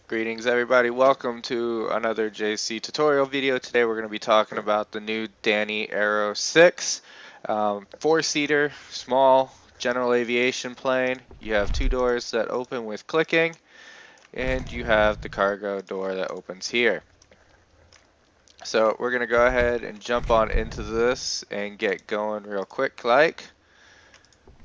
Greetings everybody, welcome to another JC tutorial video. Today we're going to be talking about the new Dani Aero 6 four-seater, small, general aviation plane. You have two doors that open with clicking, and you have the cargo door that opens here. So we're going to go ahead and jump on into this and get going real quick like.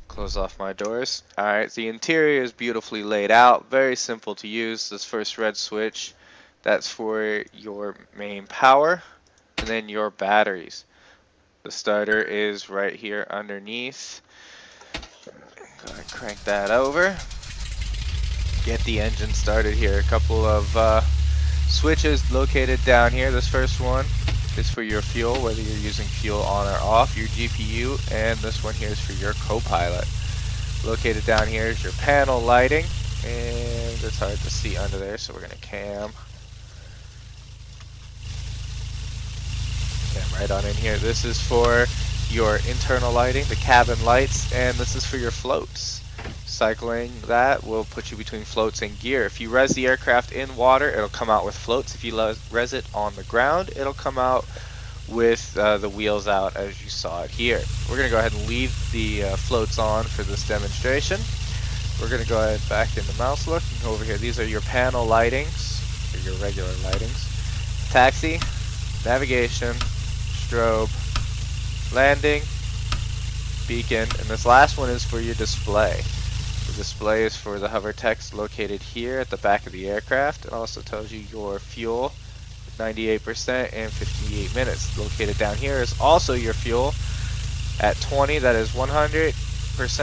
Close off my doors. Alright, the interior is beautifully laid out, very simple to use. This first red switch, that's for your main power, and then your batteries. The starter is right here underneath. Go ahead and crank that over. Get the engine started here. A couple of switches located down here. This first one is for your fuel, whether you're using fuel on or off, your GPU, and this one here is for your co-pilot. Located down here is your panel lighting, and it's hard to see under there, so we're going to cam right on in here. This is for your internal lighting, the cabin lights, and this is for your floats. Cycling that will put you between floats and gear. If you res the aircraft in water, it'll come out with floats. If you res it on the ground, it'll come out with the wheels out as you saw it here. We're going to go ahead and leave the floats on for this demonstration. We're going to go ahead back in the mouse look and go over here. These are your panel lightings, or your regular lightings. Taxi, navigation, strobe, landing, beacon, and this last one is for your display. The display is for the hover text located here at the back of the aircraft. It also tells you your fuel, 98% and 58 minutes. Located down here is also your fuel. At 20, that is 100%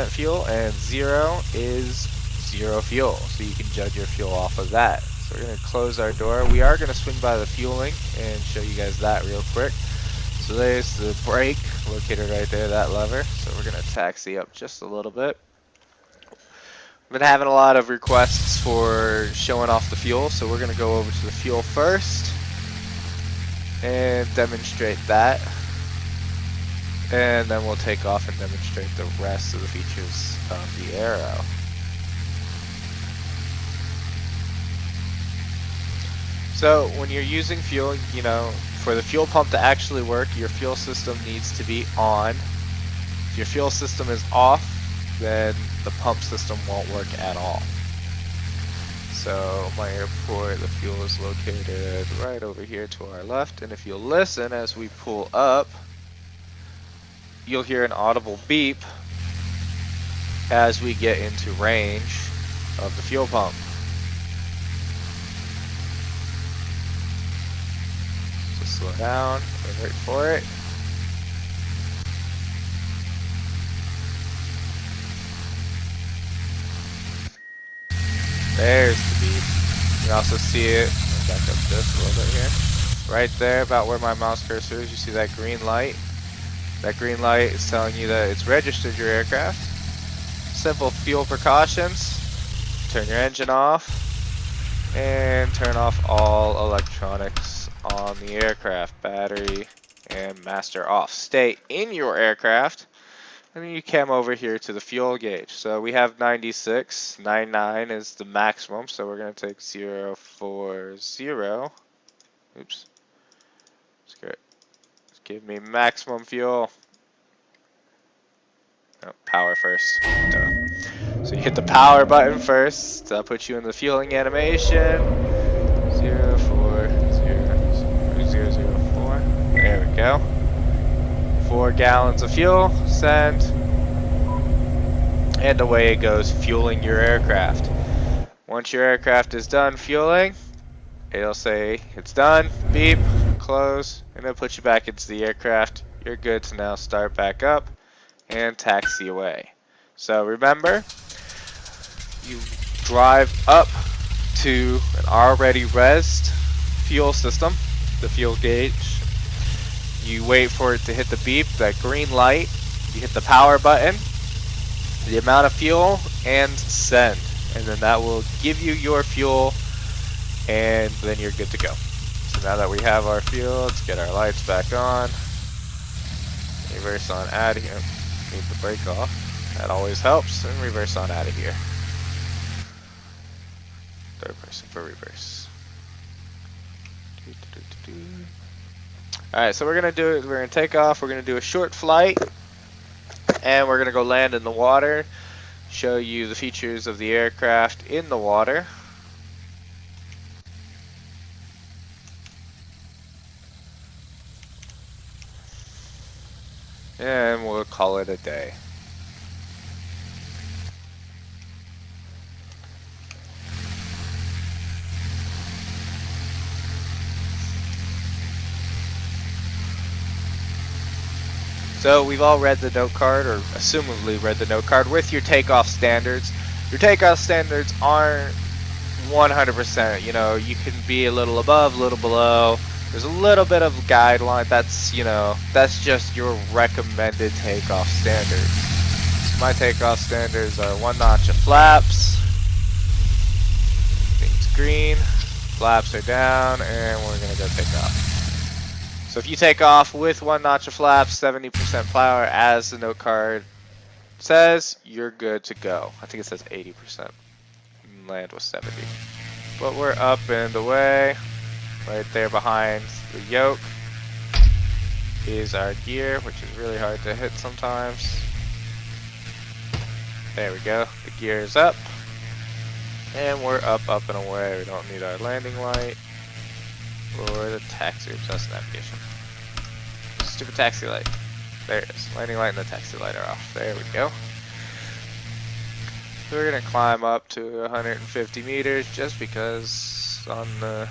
fuel, and 0 is 0 fuel. So you can judge your fuel off of that. So we're going to close our door. We are going to swing by the fueling and show you guys that real quick. So there's the brake located right there, that lever. So we're going to taxi up just a little bit. I've been having a lot of requests for showing off the fuel, so we're going to go over to the fuel first and demonstrate that, and then we'll take off and demonstrate the rest of the features of the Aero. So when you're using fuel, you know, for the fuel pump to actually work, your fuel system needs to be on. If your fuel system is off, then the pump system won't work at all. So my airport, the fuel is located right over here to our left, and if you'll listen as we pull up, you'll hear an audible beep as we get into range of the fuel pump. So slow down and wait for it. There's the beep. You can also see it, back up just a little bit here. Right there, about where my mouse cursor is, you see that green light. That green light is telling you that it's registered your aircraft. Simple fuel precautions. Turn your engine off, and turn off all electronics on the aircraft. Battery and master off. Stay in your aircraft. And then you cam over here to the fuel gauge. So we have 96, 99 is the maximum, so we're going to take 040. Oops. Let's give me maximum fuel. Oh, power first. Duh. So you hit the power button first. That'll put you in the fueling animation. 04004. There we go. 4 gallons of fuel, send, and away it goes, fueling your aircraft. Once your aircraft is done fueling, it'll say it's done, beep, close, and it'll put you back into the aircraft. You're good to now start back up and taxi away. So remember, you drive up to an already resed fuel system, the fuel gauge. You wait for it to hit the beep, that green light. You hit the power button, the amount of fuel, and send. And then that will give you your fuel, and then you're good to go. So now that we have our fuel, let's get our lights back on. Reverse on out of here. Need the brake off. That always helps. And reverse on out of here. third person for reverse. Alright, so we're gonna take off, we're gonna do a short flight, and we're gonna go land in the water, show you the features of the aircraft in the water. And we'll call it a day. So we've all read the note card, or assumably read the note card, with your takeoff standards. Your takeoff standards aren't 100%, you know, you can be a little above, a little below. There's a little bit of guideline, that's, you know, that's just your recommended takeoff standards. So my takeoff standards are 1 notch of flaps, things green, flaps are down, and we're gonna go take off. So if you take off with 1 notch of flaps, 70% power, as the note card says, you're good to go. I think it says 80%. Land was 70. But we're up and away. Right there behind the yoke is our gear, which is really hard to hit sometimes. There we go. The gear is up. And we're up and away. We don't need our landing light. Or the taxi. Oops, that's navigation. Stupid taxi light. There it is. Landing light and the taxi light are off. There we go. So we're gonna climb up to 150 meters just because on the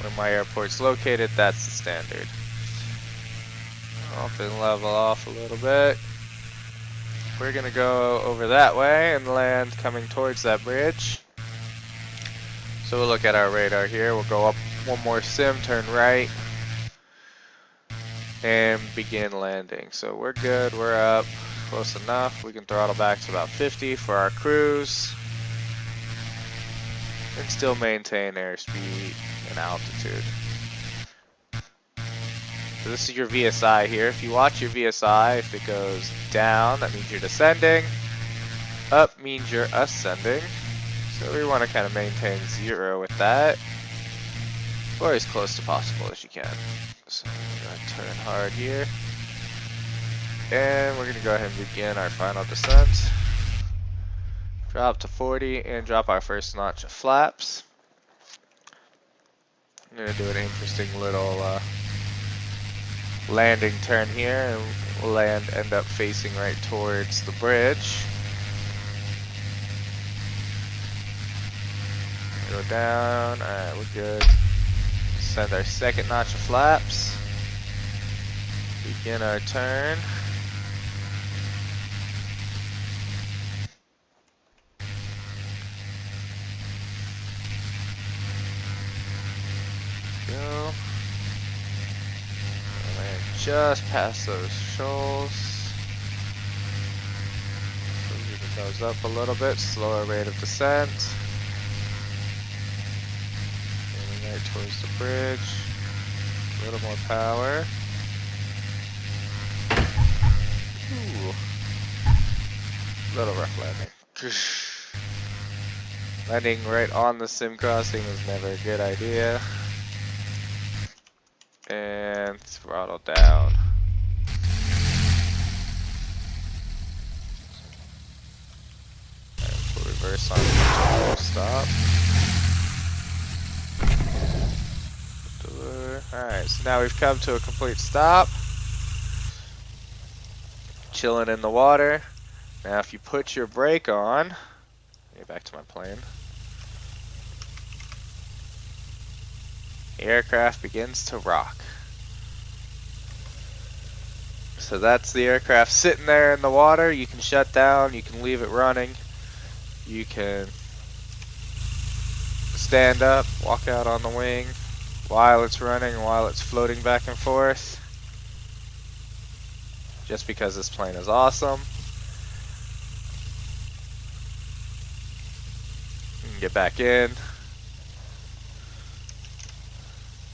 where my airport's located, that's the standard. Up and level off a little bit. We're gonna go over that way and land coming towards that bridge. So we'll look at our radar here. We'll go up one more sim, turn right, and begin landing. So we're good, we're up, close enough. We can throttle back to about 50 for our cruise, and still maintain airspeed and altitude. So this is your VSI here. If you watch your VSI, if it goes down, that means you're descending. Up means you're ascending. So we want to kind of maintain 0 with that, or as close to possible as you can. So we're going to turn hard here. And we're going to go ahead and begin our final descent. Drop to 40 and drop our first notch of flaps. I'm going to do an interesting little landing turn here, and we'll end up facing right towards the bridge. Go down. Alright, we're good. Send our second notch of flaps. Begin our turn. Go. Land just past those shoals. So we nose up a little bit, slower rate of descent. Right towards the bridge. A little more power. Ooh. Little rough landing. Landing right on the sim crossing is never a good idea. And throttle down. And full reverse on the stop. Alright, so now we've come to a complete stop. Chilling in the water. Now if you put your brake on, get back to my plane. The aircraft begins to rock. So that's the aircraft sitting there in the water. You can shut down, you can leave it running. You can stand up, walk out on the wing while it's running, while it's floating back and forth. Just because this plane is awesome. You can get back in.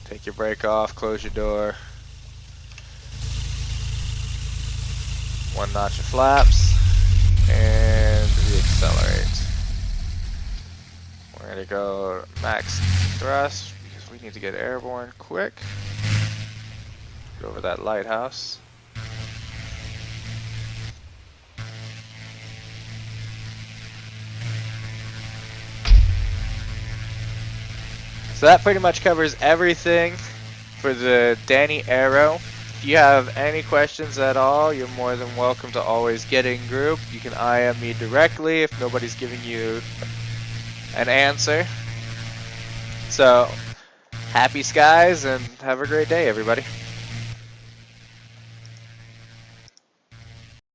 Take your brake off, close your door. 1 notch of flaps, and reaccelerate. We're gonna go max thrust because we need to get airborne quick. Go over that lighthouse. So that pretty much covers everything for the Dani Arrow. If you have any questions at all, you're more than welcome to always get in group. You can IM me directly if nobody's giving you an answer. So, happy skies and have a great day, everybody.